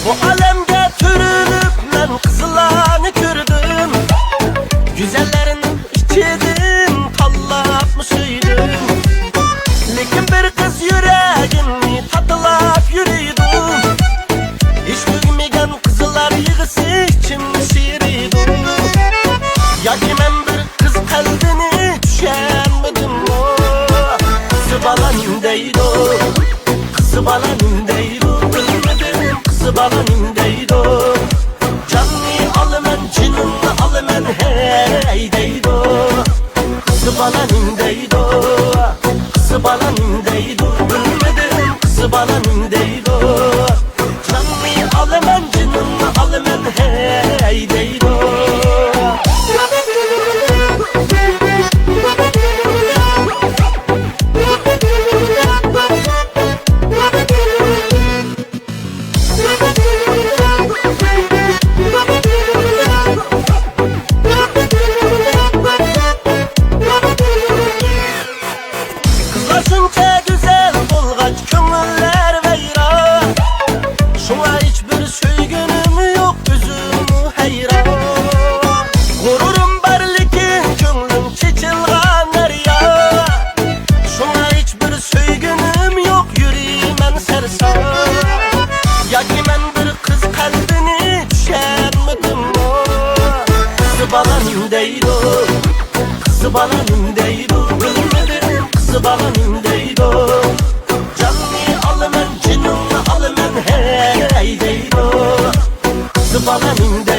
Bu alemde türünüp ben kızılanı gördüm. Güzellerin içidim, tallapmışıydım. Lekin bir kız yüreğimi tatılap yürüydüm. Hiç duymayan kızlar yığısı içim şiiriydim. Yakim ben bir kız kalbini düşenmedim o. Kızı balanım deydi, kızı balanım deydi. Kızı balanım deydi, canını alımen, cinini alımen hey deydi. Kızı balanım deydi, kızı balanım deydi. Bilmedim kızı balanım deydi, canını alımen, cinini alımen hey deydi. Şunca güzel bulgaç kömürler veyran. Şuna hiçbir söygünüm yok, üzüm heyran. Gururum barlikin gönlüm çiçilgan derya. Şuna hiçbir söygünüm yok, yüreğimen sersan. Yakim ben bir kız kalbini düşenmedim o. Kızı balanım deydi, kızı balanım deydi. Bilmedim kızı balanım deydi, canını alımen, cinini alımen hey deydi. Kızı balanım deydi.